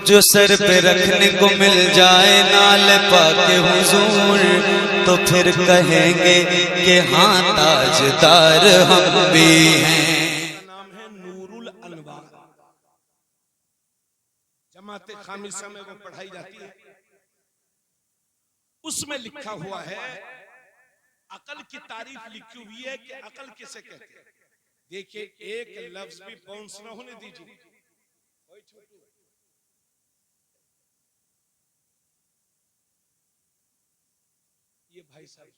जो सर पे रखने को मिल जाए नाल पाके हुजूर, तो फिर कहेंगे कि हाँ ताजदार हम भी हैं। नाम है नूरुल अनवार। जमाते खामिसा में वो पढ़ाई जाती है। उसमें लिखा हुआ है, अकल की तारीफ लिखी हुई है कि अकल किसे कहते हैं। देखिए, एक लफ्ज भी बाउंस ना होने दीजिए। ये भाई साहब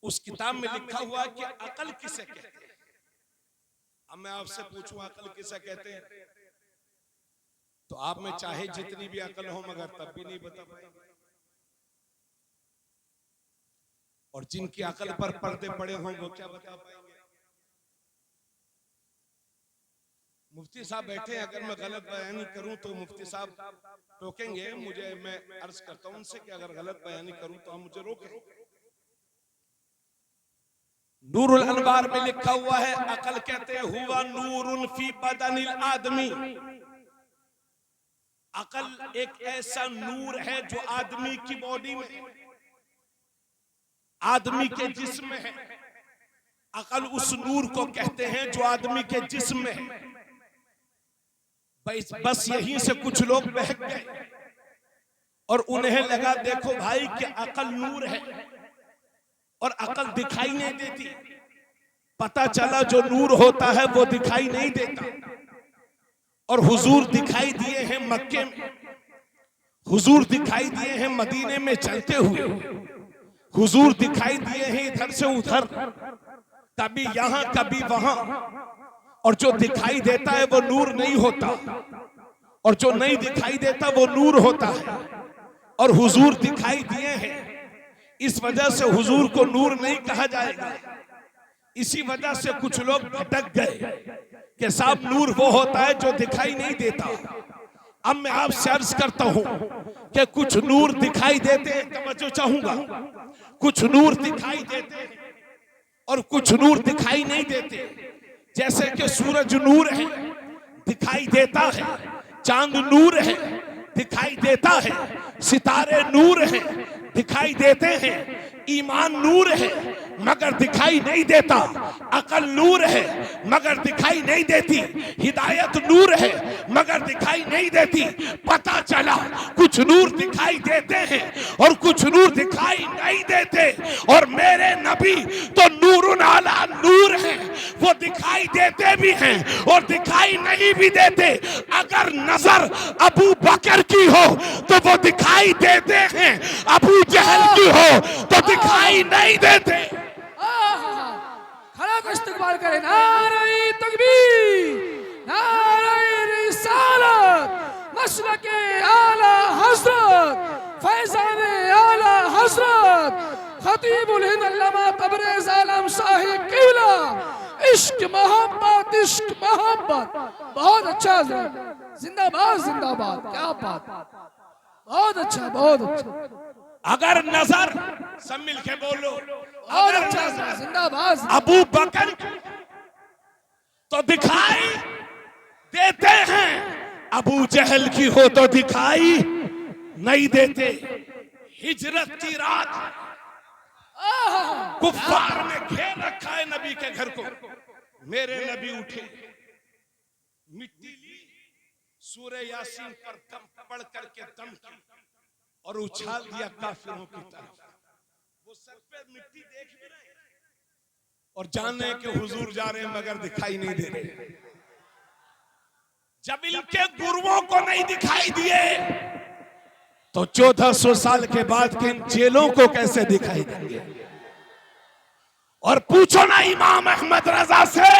उस किताब में लिखा हुआ कि अकल किसे कहते हैं। अब मैं आपसे पूछूं अकल किसे कहते हैं, तो आप में चाहे जितनी भी अकल हो मगर तब भी नहीं बता पाएंगे। और जिनकी अकल पर पर्दे पड़े हों वो क्या बता पाएंगे। मुफ्ती साहब बैठे हैं, अगर मैं गलत बयानी करूं तो मुफ्ती साहब टोकेंगे मुझे। मैं अर्ज करता हूं उनसे कि अगर गलत बयानी करूं तो हम मुझे रोकें। नूरुल अनवार में लिखा हुआ है, अकल कहते हुआ नूरुन फी बदनिल आदमी। अकल एक ऐसा नूर है जो आदमी की बॉडी में, आदमी के जिस्म में है। अकल उस नूर को कहते हैं जो आदमी के जिस्म में है। बस यहीं से कुछ लोग बहक गए और उन्हें लगा देखो भाई कि अकल नूर है और अकल दिखाई नहीं देती। पता चला जो नूर होता है वो दिखाई नहीं देता। और हुजूर दिखाई दिए हैं मक्के में, हुजूर दिखाई दिए हैं मदीने में चलते हुए, हुजूर दिखाई दिए हैं इधर से उधर, कभी यहां कभी वहां। और जो दिखाई देता है वो नूर नहीं होता, और जो नहीं दिखाई देता वो नूर होता है। और हुजूर दिखाई दिए हैं, इस वजह से हुजूर को नूर नहीं कहा जाएगा। इसी वजह से कुछ लोग भटक गए कि साहब नूर वो होता है जो दिखाई नहीं देता। अब मैं आपसे अर्ज करता हूं कि कुछ नूर दिखाई देते हैं, तवज्जो चाहूंगा। कुछ नूर दिखाई देते हैं और कुछ नूर दिखाई नहीं देते। जैसे कि सूरज नूर है, दिखाई देता है। चांद नूर है, दिखाई देता है। सितारे नूर हैं, दिखाई देते हैं। ईमान नूर है मगर दिखाई नहीं देता। अकल नूर है मगर दिखाई नहीं देती। हिदायत नूर है मगर दिखाई नहीं देती। पता चला कुछ नूर दिखाई देते हैं और कुछ नूर दिखाई नहीं देते। और मेरे नबी तो नूरुन आला नूर है, वो दिखाई देते भी हैं और दिखाई नहीं भी देते। अगर नजर अबू बकर की हो तो वो दिखाई देते हैं, अबू जहल की हो तो दिखाई नहीं देते। खड़ा को इस्तकबाल करें। नारे तकबीर, नारे रिसालत, मसलके आला हजरत, फैजान आला हजरत, खतीबुल हिंद अल्लामा तबरेज़ आलम साहिब क़िबला। इश्क मोहब्बत, इश्क मोहब्बत। बहुत अच्छा जिंदाबाद जिंदाबाद, क्या बात, बहुत अच्छा बहुत अच्छा। अगर नजर सब मिल के बोलो, और अच्छा जिंदाबाद। अबू बकर तो दिखाई देते हैं, अबू जहल की हो तो दिखाई नहीं देते। हिजरत की रात कुफ्फार ने घेर रखा है नबी के घर को। मेरे नबी उठे, मिट्टी ली, सूरह यासीन पर दम पढ़ करके दम की और उछाल दिया काफिरों की तरफ। वो सर पे मिट्टी देख भी रहे और जान रहे कि हुजूर जा रहे हैं मगर दिखाई नहीं दे रहे। जब इनके गुरुओं को नहीं दिखाई दिए तो 1400 साल के बाद के इन चेलों को कैसे दिखाई देंगे। और पूछो ना इमाम अहमद रजा से,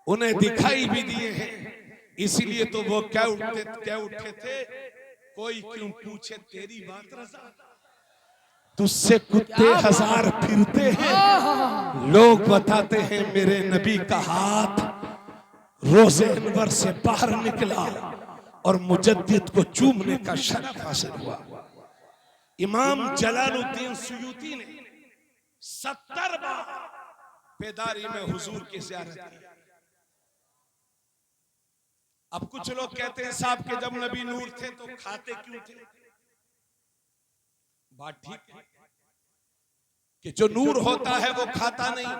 उन्हें दिखाई भी दिए हैं। इसीलिए तो वो क्या उठे थे, कोई क्यों पूछे तेरी बात रजा, तुझसे कुत्ते हजार फिरते हैं। लोग बताते हैं मेरे नबी का हाथ रोज़े अनवर से बाहर निकला और मुजद्दिद को चूमने का शरफ हासिल हुआ। इमाम जलालुद्दीन सुयूती ने 70 बार बेदारी में हुजूर की ज़ियारत की। अब कुछ लोग कहते हैं साहब कि जब नबी नूर थे तो खाते क्यों थे? बात ठीक है कि जो नूर होता है वो खाता नहीं,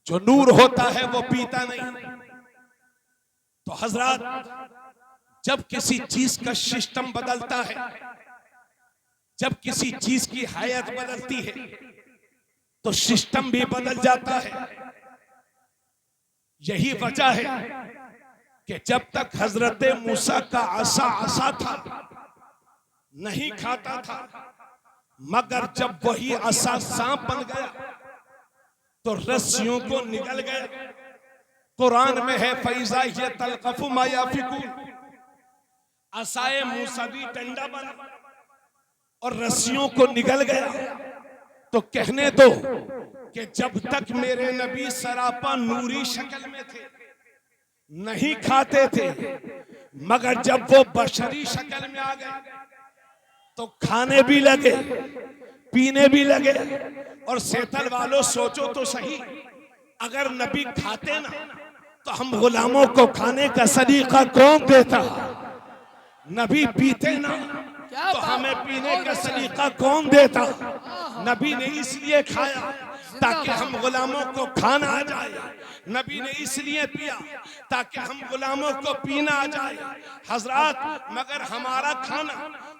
जो नूर होता है वो पीता नहीं। तो हजरत, जब किसी चीज का सिस्टम बदलता है, जब किसी चीज की हैयत बदलती है तो सिस्टम भी बदल जाता है। यही वजह है कि जब तक हजरत मूसा का आसा आसा था नहीं खाता था, मगर जब वही आसा सांप बन गया तो रस्सियों को निगल गया। कुरान में है फैजा ये तलकफु मा याफिकून, आसाए मूसा भी डंडा बना और रस्सियों को निगल गया। तो कहने दो कि जब तक मेरे नबी सरापा नूरी शक्ल में थे नहीं खाते थे, मगर जब वो बशरी शक्ल में आ गए तो खाने भी लगे, पीने भी लगे। और सेतल वालों सोचो तो सही, अगर नबी खाते ना तो हम गुलामों को खाने का सलीका कौन देता? नबी पीते ना तो हमें पीने का सलीका कौन देता? नबी ने इसलिए खाया ताकि हम गुलामों को खाना आ जाए, नबी ने इसलिए पिया ताकि हम गुलामों को पीना आ जाए। हजरत, मगर हमारा खाना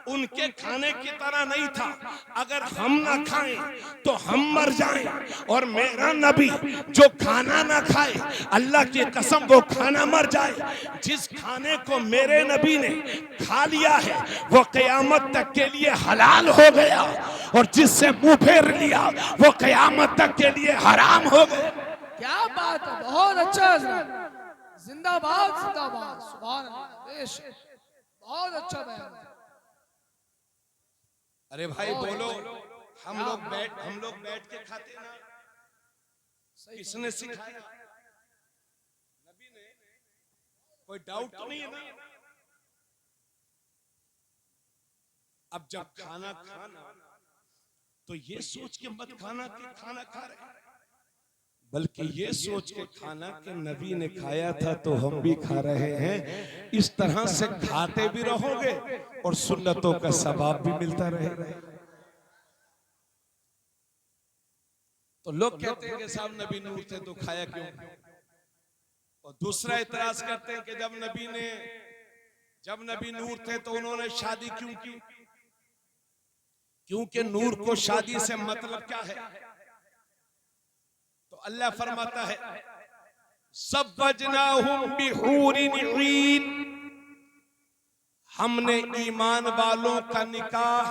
उनके खाने की तरह नहीं था। अगर हम ना खाएं तो हम मर जाएं, और मेरा नबी जो खाना ना खाए, अल्लाह की कसम वो खाना मर जाए। जिस खाने को मेरे नबी ने खा लिया है वो क़यामत तक के लिए हलाल हो गया, और जिससे मुंह फेर लिया वो क़यामत तक के लिए हराम हो गया। क्या बात है, बहुत अच्छा हज़रत, जिंदाबाद जिंदाबाद, सुभान अल्लाह, बेशक बहुत अच्छा बयान है। अरे भाई बोलो, हम लोग बैठ के खाते ना, किसने सिखाया? नबी ने, कोई डाउट तो नहीं है ना? अब जब खाना तो ये सोच के मत खाना कि खाना खा रहे, बल्कि ये सोच के खाना कि नबी ने खाया था तो हम भी खा रहे हैं। इस तरह से खाते भी रहोगे और सुन्नतों का सवाब भी मिलता रहेगा। तो लोग कहते हैं कि साहब नबी नूर थे तो खाया क्यों? और दूसरा इतराज करते हैं कि जब नबी नूर थे तो उन्होंने शादी क्यों की? क्योंकि नूर को शादी से मतलब क्या है? तो अल्लाह फरमाता है सब्बजनाहुम बिहूरिन ईन, हमने ईमान वालों का निकाह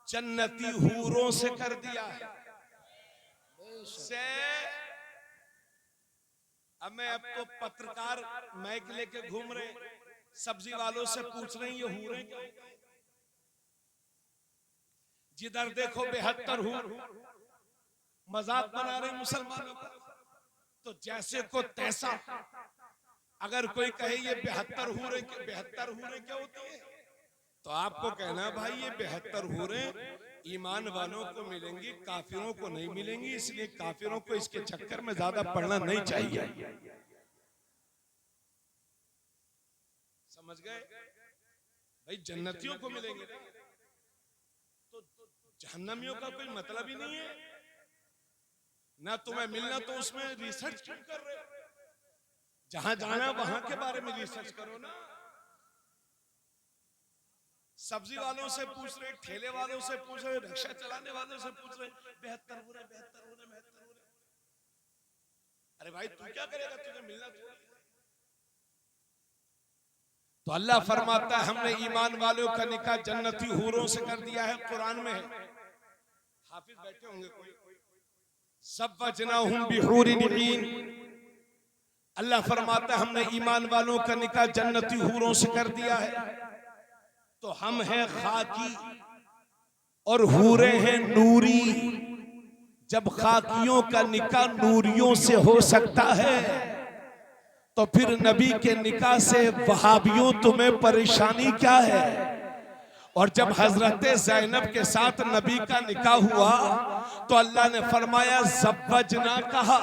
जन्नती हूरों से कर दिया है। अब तो पत्रकार माइक लेके घूम रहे, सब्जी वालों से पूछ रहे हैं ये हूरें क्या? जिधर देखो 72 हूर, मजाक बना रहे मुसलमानों का। तो जैसे को तैसा, अगर कोई कहे ये 72 हूरें क्या होती है, तो आपको कहना भाई ये 72 हूरें ईमान वालों को मिलेंगी, काफिरों को नहीं मिलेंगी। इसलिए काफिरों को इसके चक्कर में ज्यादा पढ़ना नहीं चाहिए। समझ गए भाई? जन्नतियों को मिलेंगे तो जहन्नमियों का कोई मतलब ही नहीं है ना। तुम्हें मिलना तो उसमें रिसर्च क्यों कर रहे हो? जहां जाना वहां के बारे में रिसर्च करो ना। सब्जी वालों से पूछ रहे, ठेले वालों से पूछ रहे, रिक्शा चलाने वालों से पूछ रहे 72 हो रहे। अरे भाई तू क्या करेगा, तुझे मिलना तो अल्लाह फरमाता है हमने ईमान वालों का निकाह जन्नती हूरों से कर दिया है। कुरान में है, हाफिज बैठे होंगे कोई, सब्बजनाहुम बिहूरिन ईन, अल्लाह फरमाता है हमने ईमान वालों का निकाह जन्नती हूरों से कर दिया है। तो हम हैं खाकी और हूरे हैं नूरी। जब खाकियों का निकाह नूरियों से हो सकता है तो फिर नबी के निकाह से वहाबियों तुम्हें परेशानी क्या है? और जब हजरत ज़ैनब के साथ नबी का निकाह हुआ तो अल्लाह ने फरमाया ज़व्वजना कहा,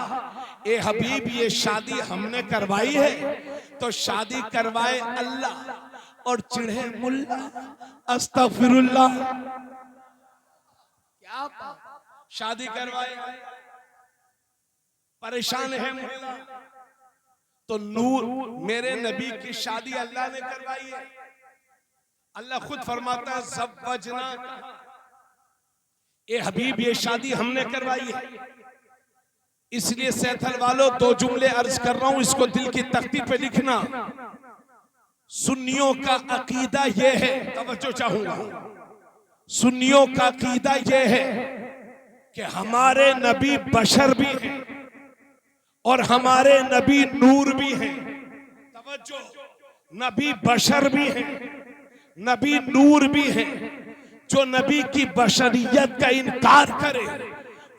ए हबीब ये शादी हमने करवाई है, तो शादी करवाए अल्लाह और चिढ़े मुल्ला। अस्तगफिरुल्लाह। क्या बात। शादी करवाए, परेशान है मुल्ला, तो नूर मेरे नबी की शादी अल्लाह ने करवाई है। अल्लाह खुद फरमाता है ज़व्वजना, ए हबीब ये शादी हमने करवाई है। इसलिए सैथल वालों दो जुमले अर्ज कर रहा हूं, इसको दिल की तख्ती पे लिखना। सुन्नियों का अकीदा ये है, तवज्जो चाहूंगा, सुन्नियों का अकीदा ये है कि हमारे नबी बशर भी हैं और हमारे नबी नूर भी हैं। तवज्जो, नबी बशर भी हैं, नबी नूर भी हैं। जो नबी की बशरियत का इनकार करे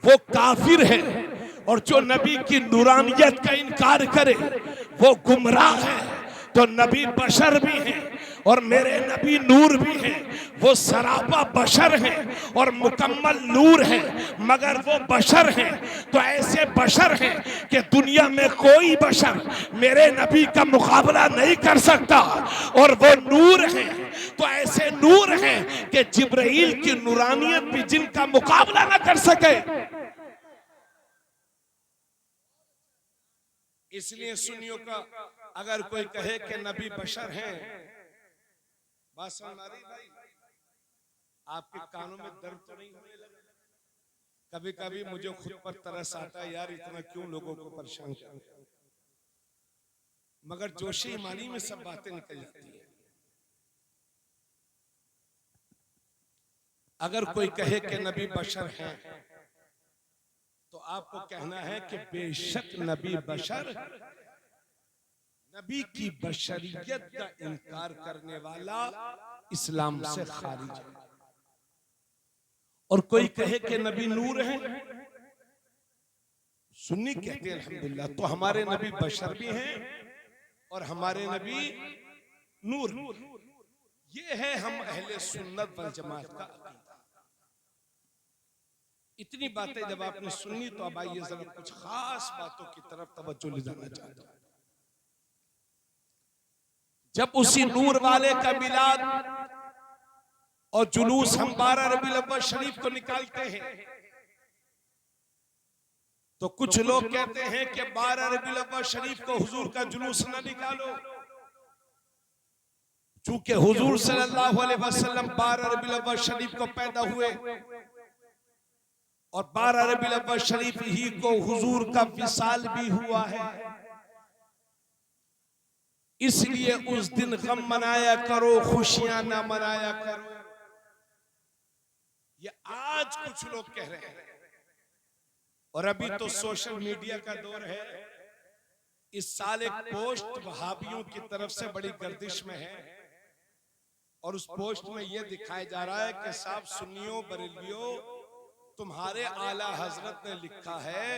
वो काफिर है, और जो नबी की नूरानियत का इनकार करे वो गुमराह है। तो नबी बशर भी हैं और मेरे नबी नूर भी हैं। वो सरापा बशर हैं और मुकम्मल नूर हैं, मगर वो बशर हैं तो ऐसे बशर हैं कि दुनिया में कोई बशर मेरे नबी का मुकाबला नहीं कर सकता। और वो नूर हैं तो ऐसे नूर हैं कि जिब्राइल की नूरानियत भी जिनका मुकाबला ना कर सके। इसलिए सुन्नियों का अगर कोई कहे कि नबी बशर हैं, बात समझ आ रही भाई? आपके कानों में दर्द तो नहीं होने लगा? कभी कभी मुझे खुद पर तरस आता है, यार इतना क्यों लोगों को परेशान कर, मगर जोश ईमानी में सब बातें निकल जाती है। अगर कोई कहे कि नबी बशर हैं तो आपको कहना है कि बेशक नबी बशर, नबी की बशरियत का इनकार करने वाला इस्लाम से खारिज है। और कोई कहे कि नबी नूर है, सुन्नी कहते हैं अल्हम्दुलिल्लाह, तो हमारे नबी बशर भी हैं और हमारे नबी नूर। ये है हम अहले सुन्नत वल जमात का अकीदा। इतनी बातें जब आपने सुनी तो अब आइए जरा कुछ खास बातों की तरफ तवज्जो ले जाना चाहता हूं। जब उसी नूर वाले का मिलाद और जुलूस हम 12 रबीउल अव्वल शरीफ को निकालते हैं, तो कुछ लोग कहते हैं कि 12 रबीउल अव्वल शरीफ को हुजूर का जुलूस न निकालो, चूंकि हुजूर सल्लल्लाहु अलैहि वसल्लम 12 रबीउल अव्वल शरीफ को पैदा हुए और 12 रबीउल अव्वल शरीफ ही को हुजूर का विसाल भी हुआ है। इसलिए उस दिन गम मनाया करो, खुशियां ना मनाया करो। ये आज कुछ लोग कह रहे हैं। और अभी तो सोशल मीडिया का दौर है। इस साल एक पोस्ट वहाबियों की तरफ से बड़ी गर्दिश में है और उस पोस्ट में यह दिखाया जा रहा है कि साहब सुन्नियों बरेलियों, तुम्हारे आला हजरत ने लिखा है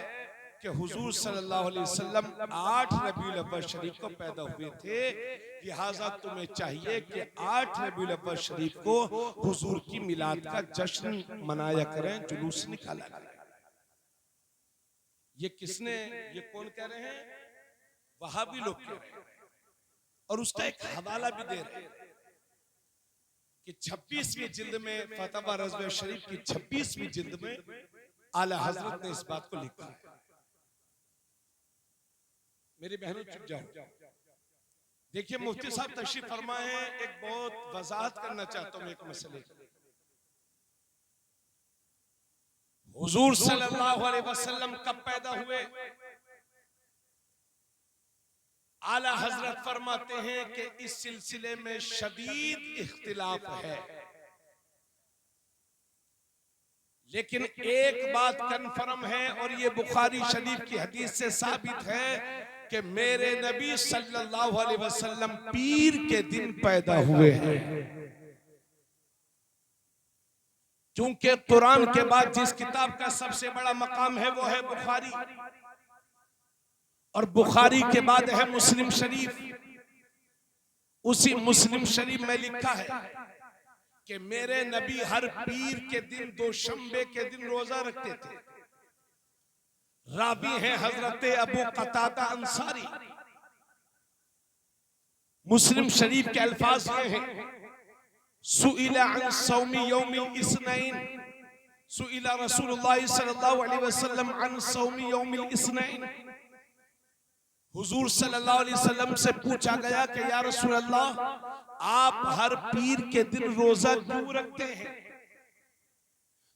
कि हुजूर सल्लल्लाहु अलैहि वसल्लम 8 रबीउल अव्वल शरीफ को पैदा हुए थे, लिहाजा तुम्हें चाहिए कि 8 रबीउल अव्वल शरीफ को हुजूर की मिलाद का जश्न मनाया करें, जुलूस निकाला करें। ये किसने, ये कौन कह रहे हैं? वहाबी लोग कह रहे हैं। और उसका एक हवाला भी दे रहे हैं कि 26वीं जिल्द में फतवा रज़्व शरीफ की 26वीं जिल्द में आला हजरत ने इस बात को लिखा है। मेरी बहनों चुप जाओ। देखिए मुफ्ती साहब तशरीफ फरमाए हैं, एक बहुत वजाहत करना चाहता हूं एक मसले की। हुजूर सल्लल्लाहु अलैहि वसल्लम कब पैदा हुए? आला हजरत फरमाते हैं कि इस सिलसिले में शदीद इख्तिलाफ है, लेकिन एक बात कन्फर्म है और ये बुखारी शरीफ की हदीस से साबित है कि मेरे नबी सल्लल्लाहु अलैहि वसल्लम पीर के दिन पैदा हुए हैं। चूंकि कुरान के बाद जिस किताब का सबसे बड़ा मकाम है वो है बुखारी, और बुखारी के बाद है मुस्लिम शरीफ। उसी मुस्लिम शरीफ में लिखा है कि मेरे नबी हर पीर के दिन, दोशंबे के दिन रोजा रखते थे। रावी है हजरत अबू कतादा अंसारी। मुस्लिम शरीफ के अल्फाज ये हैं, सुइला अन सौमी यौमिल इस्नैन, सुइला रसूलुल्लाह सल्लल्लाहु अलैहि वसल्लम अन सौमी यौमिल इस्नैन। हुजूर सल्लल्लाहु अलैहि वसल्लम से पूछा गया कि या रसूल अल्लाह, आप हर पीर के दिन रोजा क्यों रखते हैं?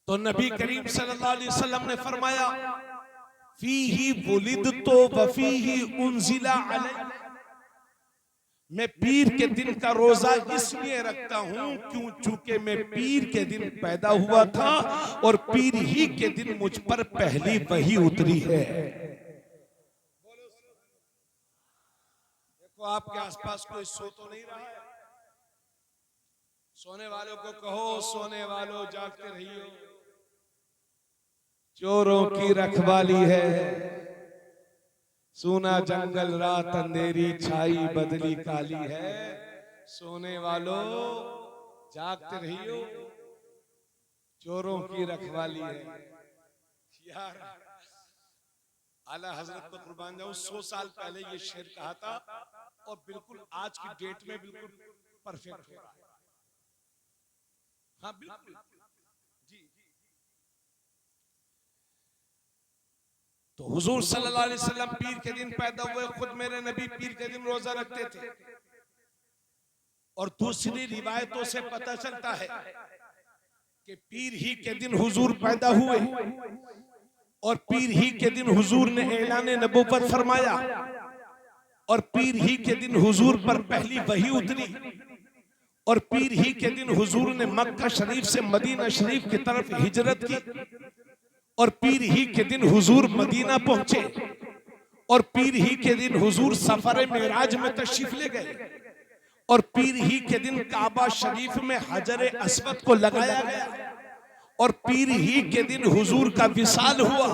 तो नबी करीम सल्लल्लाहु अलैहि वसल्लम ने फरमाया, फीही वुलिदतु व फीही उनजिला अलैहि। मैं पीर के दिन का रोजा इसलिए रखता हूं क्यों, चूंकि मैं पीर के दिन पैदा हुआ था और पीर ही के दिन मुझ पर पहली वही उतरी है। देखो आपके आसपास कोई सो तो नहीं रहा है? सोने वालों को कहो, सोने वालों जागते रहियो, चोरों की रखवाली है। सूना जंगल रात अंधेरी छाई बदली काली है। सोने वालों जागते रहियो, चोरों की रखवाली है। यार आला हजरत पर कुर्बान जाऊं, 100 साल पहले ये शेर कहा था और बिल्कुल आज की डेट में बिल्कुल परफेक्ट हो रहा है। हाँ बिल्कुल जी। तो हुजूर सल्लल्लाहु अलैहि वसल्लम पीर के दिन पैदा हुए, खुद मेरे नबी पीर के दिन रोजा रखते थे। और दूसरी रिवायतों से पता चलता है कि पीर ही के दिन हुजूर पैदा हुए और पीर ही के दिन हुजूर ने ऐलान नबूवत फरमाया और पीर ही के दिन हुजूर पर पहली वही उतरी और पीर ही के दिन हुजूर ने मक्का शरीफ से मदीना शरीफ की तरफ हिजरत की और पीर ही के दिन हुजूर मदीना पहुंचे और पीर ही के दिन हुजूर सफर मेराज में तशरीफ ले गए और पीर ही के दिन काबा शरीफ में हजर अस्वद को लगाया गया और पीर ही के दिन हुजूर का विसाल हुआ।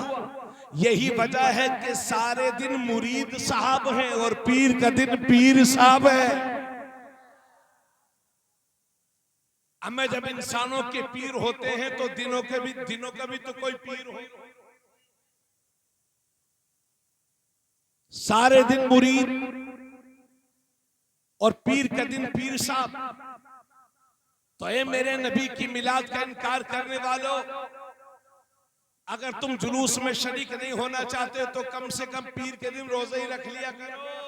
यही वजह है कि सारे दिन मुरीद साहब हैं और पीर का दिन पीर साहब है। हमें जब इंसानों के पीर होते हैं तो दिनों का भी तो कोई पीर हो। सारे दिन मुरीद और पीर का दिन पीर साहब। तो ये मेरे नबी की मिलाद का इनकार करने वालों, अगर तुम जुलूस में शरीक नहीं होना चाहते तो कम से कम पीर के दिन रोजे ही रख लिया करो।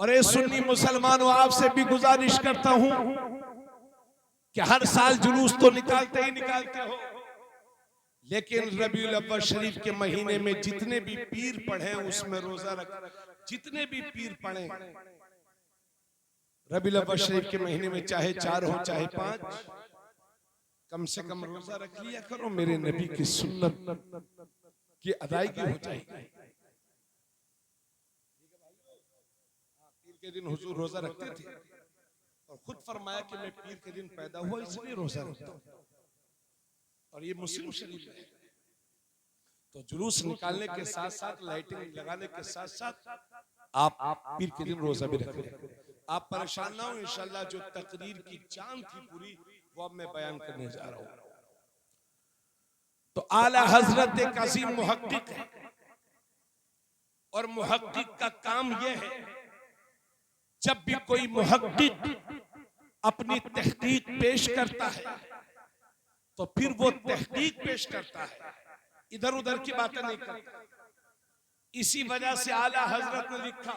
और ये सुन्नी मुसलमानों, आपसे भी गुजारिश करता हूं कि हर साल जुलूस तो निकालते ही निकालते हो, लेकिन रबीउल अव्वल शरीफ के महीने में जितने भी पीर पढ़े उसमें रोजा रख। जितने भी पीर पढ़े रबीउल अव्वल शरीफ के महीने में, चाहे 4 हो चाहे 5, कम से कम रोजा रख लिया करो। मेरे नबी की सुन्नत की अदायगी हो जाएगी। पीर के दिन हुजूर रोजा रखते थे और खुद फरमाया कि मैं पीर के दिन पैदा हुआ इसलिए रोजा रखता हूं। और ये मुस्लिम शरीफ है। तो जुलूस निकालने के साथ साथ, लाइटिंग लगाने के साथ साथ आप पीर के दिन रोजा भी रखें। आप परेशान ना हो, इंशाल्लाह जो तकरीर की जान थी पूरी वो अब मैं बयान करने जा रहा हूं। तो आला हजरत एक अजीम मुहक्किक है और मुहक्किक का काम यह है, जब भी कोई मुहक्किक अपनी तहकीक पेश करता है तो फिर वो तहकीक पेश करता है, इधर उधर की बातें नहीं करता। इसी वजह से आला हजरत ने लिखा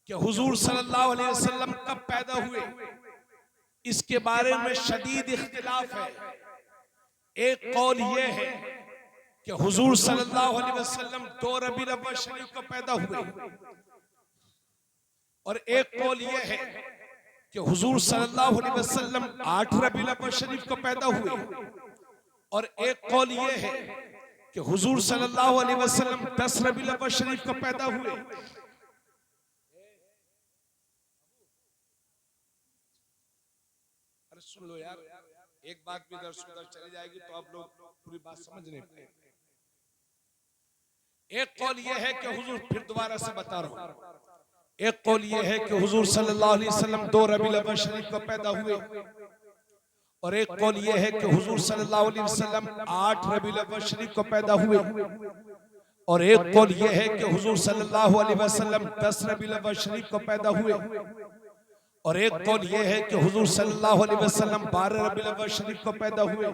कि हुजूर सल्लल्लाहु अलैहि वसल्लम कब पैदा हुए, इसके बारे में शदीद इख्तिलाफ है। एक कौल ये है कि हुजूर सल्लल्लाहु अलैहि वसल्लम 2 रबीउल अव्वल शरीफ को पैदा हुए और एक कौल ये है कि हुजूर सल्लल्लाहु अलैहि वसल्लम 8 रबीउल अव्वल शरीफ को पैदा हुए और एक कौल ये है कि हुजूर सल्लल्लाहु अलैहि वसल्लम 10 रबीउल अव्वल शरीफ को पैदा हुए। अरे सुन लो यार, एक बात भी इधर उधर चली जाएगी तो आप लोग पूरी बात समझ नहीं पाएंगे। एक कौल ये है कि हुजूर, फिर दोबारा से बता रहा हूं, एक कौल ये है कि हुजूर सल्लल्लाहु अलैहि वसल्लम 2 रबीउल अव्वल शरीफ को पैदा हुए, और एक कौल ये है कि हुजूर सल्लल्लाहु अलैहि वसल्लम 8 रबीउल अव्वल शरीफ को पैदा हुए, और एक कौल ये है कि हुजूर सल्लल्लाहु अलैहि वसल्लम 10 रबीउल अव्वल शरीफ को पैदा हुए, और एक कौल ये है कि हुजूर सल्लल्लाहु अलैहि वसल्लम 12 रबीउल अव्वल शरीफ को पैदा हुए,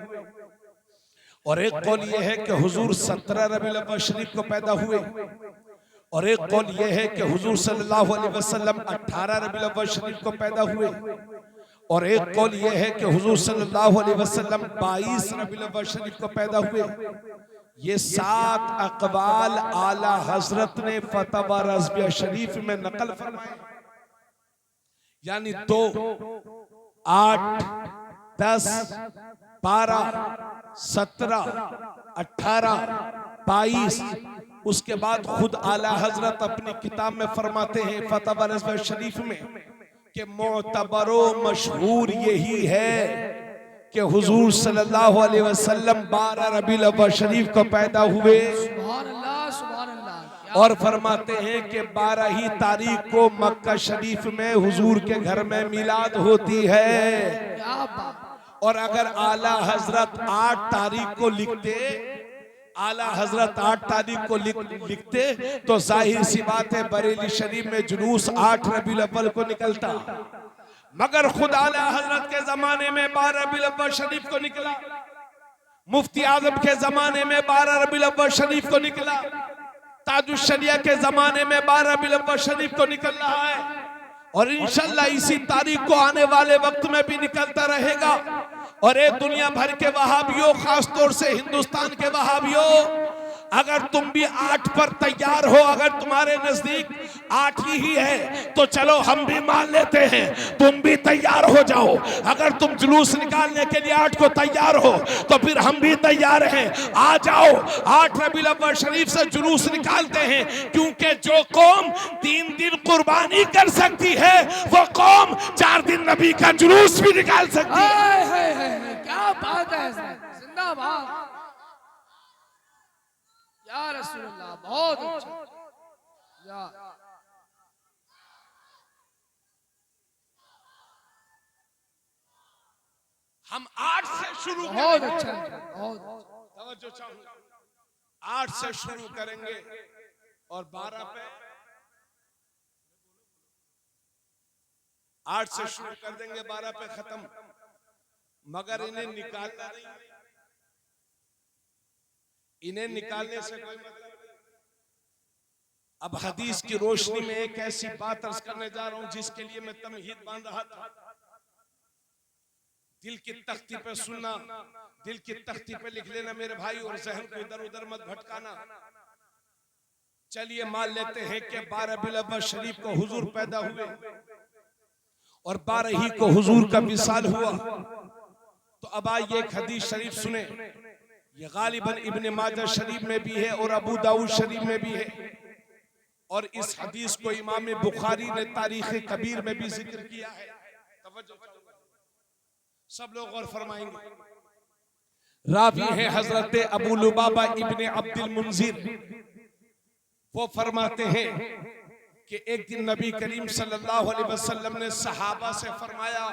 और एक कौल ये है कि हुजूर 17 रबीउल अव्वल शरीफ को पैदा हुए, और एक कौल ये है कि हुजूर सल्लल्लाहु अलैहि वसल्लम 18 रबीउल अव्वल शरीफ को पैदा हुए, और एक कौल ये है कि हुजूर सल्लल्लाहु अलैहि वसल्लम 22 रबीउल अव्वल शरीफ को पैदा हुए। ये 7 अक़वाल आला हजरत ने फतवा रज़विया शरीफ में नकल फरमाए, यानी 2, 8, 10, 12, 17, 18, 22। उसके बाद खुद आला हजरत अपनी किताब में फरमाते हैं फतवा रज़विया शरीफ में कि मोतबरो मशहूर यही है कि हुजूर सल्लल्लाहु अलैहि वसल्लम 12 रबीउल अव्वल शरीफ को पैदा हुए, सुभान अल्लाह, सुभान अल्लाह। और फरमाते हैं कि 12 ही तारीख को मक्का शरीफ में हुजूर के घर में मिलाद होती है। क्या बात। और अगर आला हजरत 8 तारीख को लिखते, आला हजरत 8 तारीख को लिखते तो जाहिर सी बात है बरेली शरीफ में जुलूस 8 रबीउल अव्वल को निकलता, मगर खुद आला हजरत के जमाने में 12 रबीउल अव्वल शरीफ को निकला, मुफ्ती आजम के जमाने में 12 रबीउल अव्वल शरीफ को निकला, ताजुश शरिया के जमाने में 12 रबीउल अव्वल शरीफ को निकल रहा है, और इंशाल्लाह इसी तारीख को आने वाले वक्त में भी निकलता रहेगा। और ये दुनिया भर के वहाबियों, खास तौर से हिंदुस्तान के वहाबियों, अगर तुम भी 8 पर तैयार हो, अगर तुम्हारे नजदीक 8 ही है तो चलो हम भी मान लेते हैं, तुम भी तैयार हो जाओ। अगर तुम जुलूस निकालने के लिए 8 को तैयार हो तो फिर हम भी तैयार हैं, आ जाओ। 8 रबीउल अव्वल शरीफ से जुलूस निकालते हैं, क्योंकि जो कौम 3 दिन कुर्बानी कर सकती है वो कौम 4 दिन नबी का जुलूस भी निकाल सकती है। क्या बात है, जिंदाबाद या रसूल अल्लाह, बहुत अच्छा या। हम 8 से शुरू बहुत करेंगे, अच्छा, बहुत तवज्जो चाहूंगा, 8 से शुरू करेंगे और 12 पे 8 से शुरू कर देंगे, 12 पे खत्म। मगर इन्हें निकालना नहीं, इन्हें निकालने से कोई मतलब नहीं। अब हदीस की रोशनी में एक ऐसी बात अर्ज करने जा रहा हूं जिसके लिए मैं तमहीद बांध रहा था। दिल की तख्ती पे सुनना, दिल की तख्ती पे लिख लेना मेरे भाई, और जहन को इधर उधर मत भटकाना। चलिए मान लेते हैं कि 12 रबीउल अव्वल शरीफ को हुजूर पैदा हुए और 12 ही को हुजूर का विसाल हुआ। तो अब आइए एक हदीस शरीफ सुने, ये गालिबन इब्न माजा शरीफ में भी है और अबू दाऊद शरीफ में भी है, और इस हदीस को इमाम बुखारी ने तारीख कबीर में भी जिक्र किया है। तवज्जो सब लोग गौर फरमाएंगे। रावी है हजरत अबू लुबाबा इब्न अब्दुल मुंजिर, वो फरमाते हैं कि एक दिन नबी करीम सल्लल्लाहु अलैहि वसल्लम ने सहाबा से फरमाया,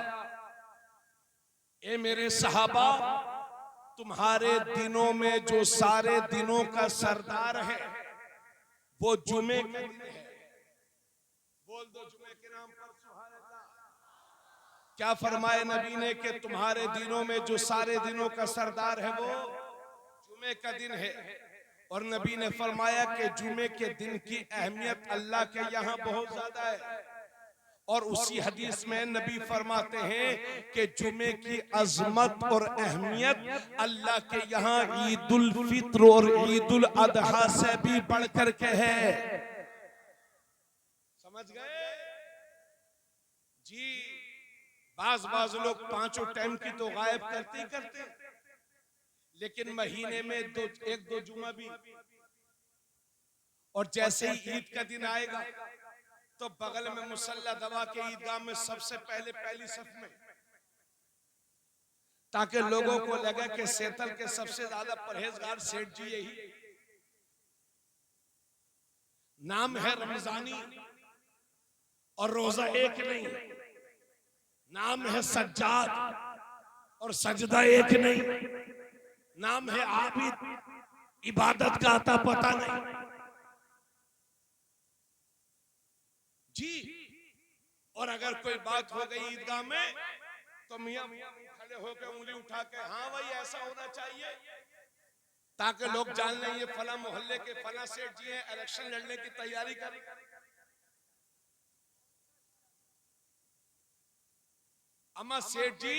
ए मेरे सहाबा, तुम्हारे दिनों में जो सारे दिनों का सरदार है वो जुमे का दिन है। बोल दो जुमे के नाम पर सुभान अल्लाह। क्या फरमाए नबी ने कि तुम्हारे दिनों में जो सारे दिनों का सरदार है वो जुमे का दिन है। और नबी ने फरमाया कि जुमे के दिन की अहमियत अल्लाह के यहाँ बहुत ज्यादा है। और उसी हदीस में नबी फरमाते हैं कि जुमे की अजमत और अहमियत अल्लाह के यहाँ ईदुल फित्र और ईदुल अदहा से भी बढ़कर के है। समझ गए जी? बाज लोग 5 टाइम की तो गायब करते ही करते, लेकिन महीने में 1-2 जुमा भी। और जैसे ही ईद का दिन आएगा तो बगल में मुसल्ला दवा के ईदगाह में सबसे पहले पहली सफ में, ताकि लोगों को लगे कि सेतल के सबसे ज्यादा परहेजगार सेठ जी यही। नाम है रमजानी, और रोजा एक नहीं, नाम है सज्जाद, और सजदा एक नहीं, नाम है आबिद, इबादत का आता पता नहीं जी। और अगर कोई बात हो गई ईदगाह में तो मियां खड़े होकर उंगली उठा के, हाँ भाई ऐसा होना चाहिए, ताकि लोग जान लें ये फला मोहल्ले के फला सेठ जी हैं, इलेक्शन लड़ने की तैयारी करें। अम्मा सेठ जी,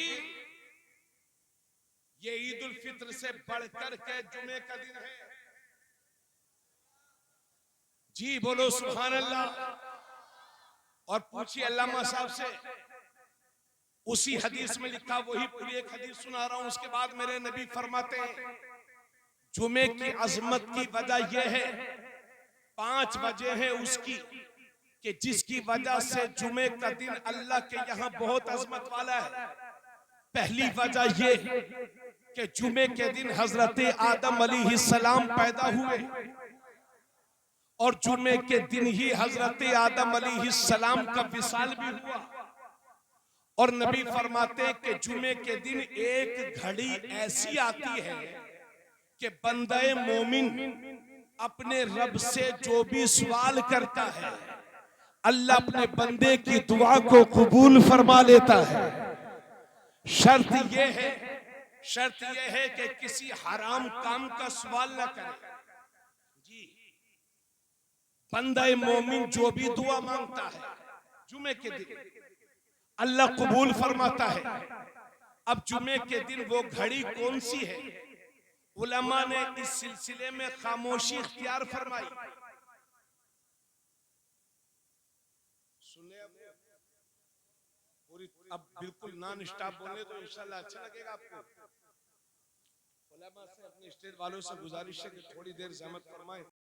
ये ईद उल फित्र से बढ़कर के जुमे का दिन है जी, बोलो सुभान अल्लाह। और पूछिए अल्लामा साहब से, उसी हदीस में लिखा, वही पूरी एक हदीस सुना रहा हूं, उसके बाद मेरे नबी फरमाते हैं जुमे की अजमत की वजह यह है, 5 वजह है उसकी, कि जिसकी वजह से जुमे का दिन अल्लाह के यहाँ बहुत अजमत वाला है। पहली वजह यह कि जुमे के दिन हजरत आदम अलैहिस्सलाम पैदा हुए, और जुमे के दिन ही हजरत आदम अलैहिस्सलाम का विसाल भी हुआ। और नबी फरमाते कि जुमे के दिन एक घड़ी ऐसी आती है कि बंदे मोमिन अपने रब से जो भी सवाल करता है, अल्लाह अपने बंदे की दुआ को कबूल फरमा लेता है। शर्त यह है कि किसी हराम काम का सवाल न करे जी। बंदे मोमिन जो भी दुआ मांगता है जुमे के दिन, अल्लाह कबूल फरमाता है। अब जुमे के दिन वो घड़ी कौन सी है? उलमा ने इस सिलसिले में खामोशी इख्तियार फरमाई। सुने पूरी, अब बिल्कुल नॉन स्टॉप बोले तो इंशाल्लाह अच्छा लगेगा आपको। उलमा से अपने स्टेज वालों से गुजारिश है कि थोड़ी देर ज़हमत फरमाएं।